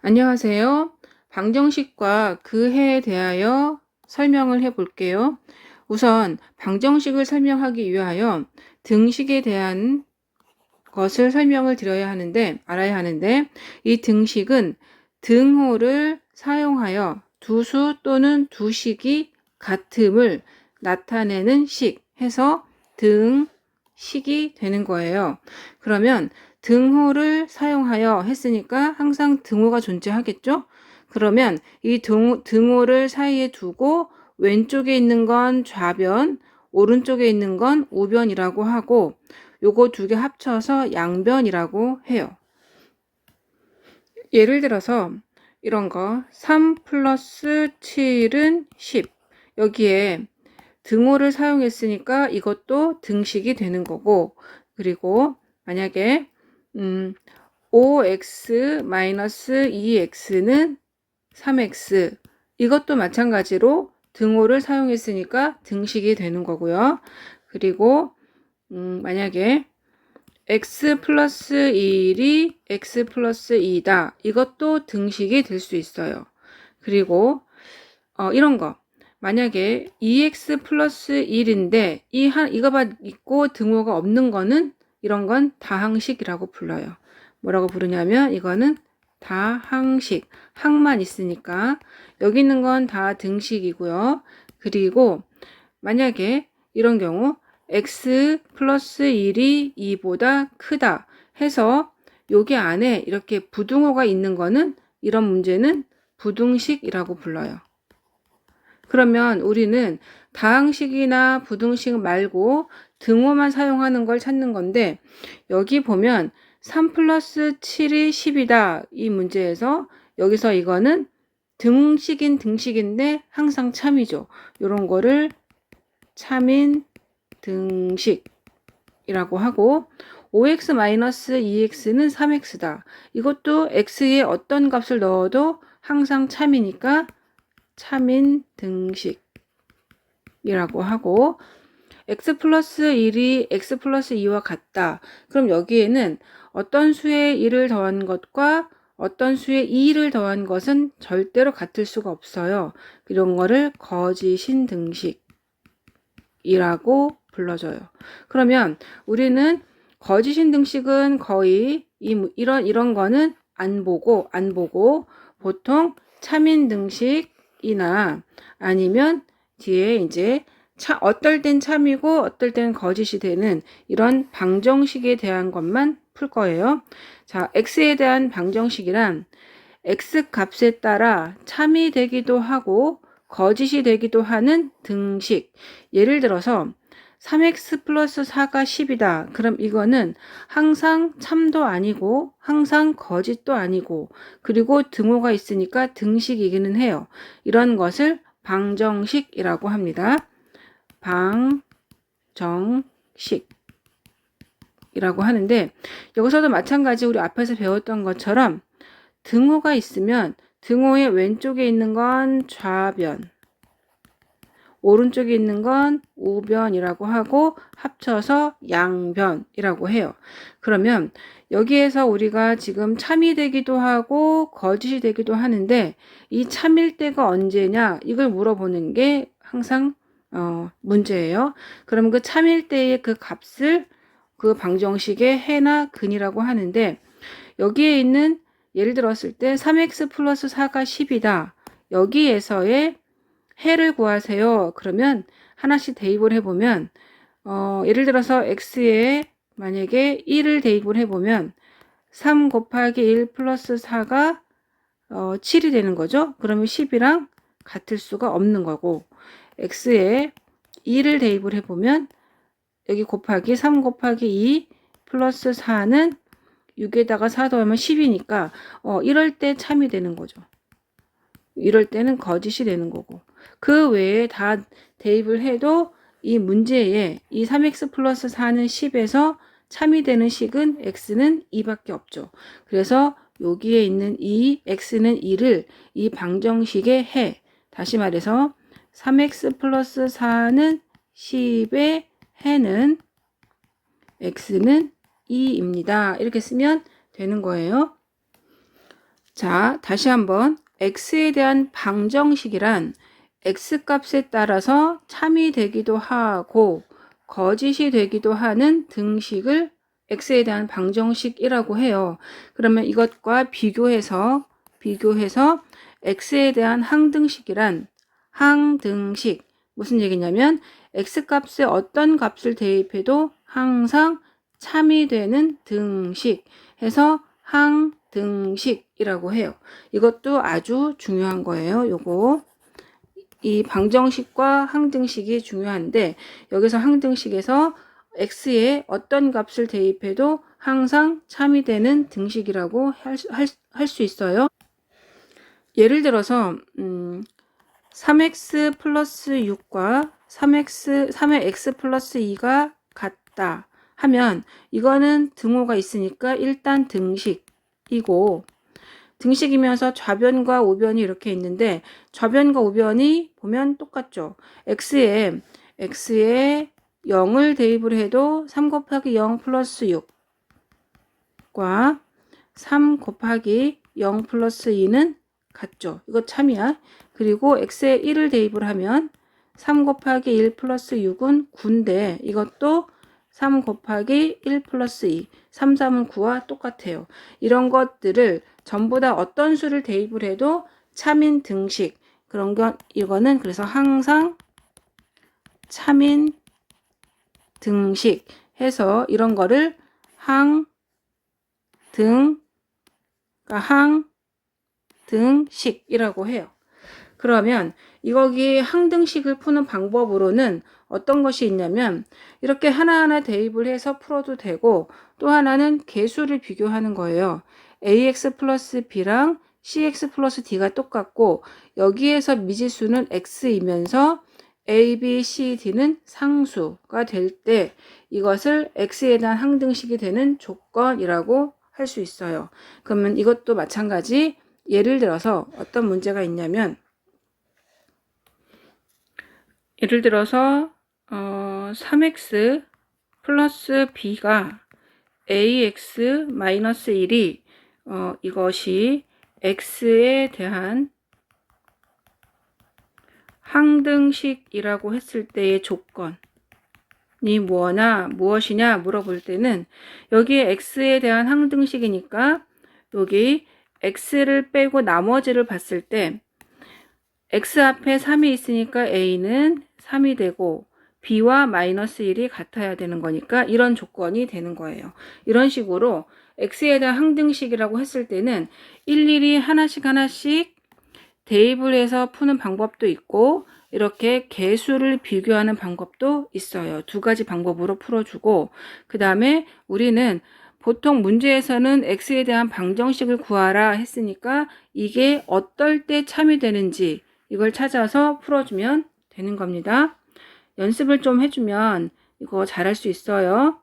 안녕하세요. 방정식과 그 해에 대하여 설명을 해 볼게요. 우선 방정식을 설명하기 위하여 등식에 대한 것을 설명을 알아야 하는데 이 등식은 등호를 사용하여 두 수 또는 두 식이 같음을 나타내는 식 해서 등식이 되는 거예요. 그러면 등호를 사용하여 했으니까 항상 등호가 존재하겠죠? 그러면 이 등호를 사이에 두고 왼쪽에 있는 건 좌변, 오른쪽에 있는 건 우변이라고 하고 요거 두 개 합쳐서 양변이라고 해요. 예를 들어서 이런 거 3 플러스 7은 10. 여기에 등호를 사용했으니까 이것도 등식이 되는 거고, 그리고 만약에 5x-2x는 3x, 이것도 마찬가지로 등호를 사용했으니까 등식이 되는 거고요. 그리고 만약에 x 플러스 1이 x 플러스 2다. 이것도 등식이 될 수 있어요. 그리고 이런 거 만약에 2x 플러스 1인데 이거만 있고 등호가 없는 거는 이런 건 다항식이라고 불러요. 뭐라고 부르냐면 이거는 다항식, 항만 있으니까 여기 있는 건 다 등식이고요. 그리고 만약에 이런 경우 x 플러스 1이 2보다 크다 해서 여기 안에 이렇게 부등호가 있는 거는 이런 문제는 부등식이라고 불러요. 그러면 우리는 다항식이나 부등식 말고 등호만 사용하는 걸 찾는 건데 여기 보면 3 플러스 7이 10이다. 이 문제에서 여기서 이거는 등식인 등식인데 항상 참이죠. 이런 거를 참인 등식이라고 하고 5x-2x는 3x다. 이것도 x에 어떤 값을 넣어도 항상 참이니까 참인 등식이라고 하고 x 플러스 1이 x 플러스 2와 같다. 그럼 여기에는 어떤 수에 1을 더한 것과 어떤 수에 2를 더한 것은 절대로 같을 수가 없어요. 이런 거를 거짓인 등식이라고 불러줘요. 그러면 우리는 거짓인 등식은 거의 이런 거는 안 보고 보통 참인 등식이나 아니면 뒤에 이제 어떨 땐 참이고 어떨 땐 거짓이 되는 이런 방정식에 대한 것만 풀 거예요. 자, x에 대한 방정식이란 x 값에 따라 참이 되기도 하고 거짓이 되기도 하는 등식. 예를 들어서 3x 플러스 4가 10이다. 그럼 이거는 항상 참도 아니고 항상 거짓도 아니고 그리고 등호가 있으니까 등식이기는 해요. 이런 것을 방정식이라고 합니다. 방정식이라고 하는데 여기서도 마찬가지 우리 앞에서 배웠던 것처럼 등호가 있으면 등호의 왼쪽에 있는 건 좌변, 오른쪽에 있는 건 우변이라고 하고 합쳐서 양변이라고 해요. 그러면 여기에서 우리가 지금 참이 되기도 하고 거짓이 되기도 하는데 이 참일 때가 언제냐 이걸 물어보는 게 항상 문제예요. 그럼 그 참일 때의 그 값을 그 방정식의 해나 근이라고 하는데 여기에 있는 예를 들었을 때 3x 플러스 4가 10이다. 여기에서의 해를 구하세요. 그러면 하나씩 대입을 해보면 예를 들어서 x에 만약에 1을 대입을 해보면 3 곱하기 1 플러스 4가 7이 되는 거죠. 그러면 10이랑 같을 수가 없는 거고 x에 2를 대입을 해보면 여기 곱하기 3 곱하기 2 플러스 4는 6에다가 4 더하면 10이니까 이럴 때 참이 되는 거죠. 이럴 때는 거짓이 되는 거고 그 외에 다 대입을 해도 이 문제에 이 3x 플러스 4는 10에서 참이 되는 식은 x는 2밖에 없죠. 그래서 여기에 있는 이 x는 2를 이 방정식의 해, 다시 말해서 3x 플러스 4는 10의 해는 x는 2입니다. 이렇게 쓰면 되는 거예요. 자, 다시 한번 x에 대한 방정식이란 x값에 따라서 참이 되기도 하고 거짓이 되기도 하는 등식을 x에 대한 방정식이라고 해요. 그러면 이것과 비교해서 x에 대한 항등식이란 항등식, 무슨 얘기냐면 x값에 어떤 값을 대입해도 항상 참이 되는 등식 해서 항등식이라고 해요. 이것도 아주 중요한 거예요. 요거 이 방정식과 항등식이 중요한데 여기서 항등식에서 x에 어떤 값을 대입해도 항상 참이 되는 등식이라고 할 수 있어요. 예를 들어서 3x 플러스 6과 3의 x 플러스 2가 같다 하면 이거는 등호가 있으니까 일단 등식이고, 등식이면서 좌변과 우변이 이렇게 있는데 좌변과 우변이 보면 똑같죠. x에 0을 대입을 해도 3 곱하기 0 플러스 6과 3 곱하기 0 플러스 2는 같죠. 이거 참이야. 그리고 x에 1을 대입을 하면 3 곱하기 1 플러스 6은 9인데 이것도 3 곱하기 1 플러스 2, 3, 3은 9와 똑같아요. 이런 것들을 전부 다 어떤 수를 대입을 해도 참인 등식, 그런 건 이거는 그래서 항상 참인 등식 해서 이런 거를 항등식이라고 해요. 그러면 여기 항등식을 푸는 방법으로는 어떤 것이 있냐면 이렇게 하나하나 대입을 해서 풀어도 되고, 또 하나는 개수를 비교하는 거예요. ax 플러스 b랑 cx 플러스 d가 똑같고 여기에서 미지수는 x이면서 a, b, c, d는 상수가 될 때 이것을 x에 대한 항등식이 되는 조건이라고 할 수 있어요. 그러면 이것도 마찬가지, 예를 들어서 어떤 문제가 있냐면 예를 들어서 3x 플러스 b가 ax 마이너스 1이 이것이 x에 대한 항등식이라고 했을 때의 조건이 무엇이냐 물어볼 때는 여기에 x에 대한 항등식이니까 여기 x를 빼고 나머지를 봤을 때 x 앞에 3이 있으니까 a는 3이 되고 b와 마이너스 1이 같아야 되는 거니까 이런 조건이 되는 거예요. 이런 식으로 x에 대한 항등식이라고 했을 때는 일일이 하나씩 대입을 해서 푸는 방법도 있고 이렇게 개수를 비교하는 방법도 있어요. 두 가지 방법으로 풀어주고, 그 다음에 우리는 보통 문제에서는 x에 대한 방정식을 구하라 했으니까 이게 어떨 때 참이 되는지 이걸 찾아서 풀어주면 되는 겁니다. 연습을 좀 해주면 이거 잘할 수 있어요.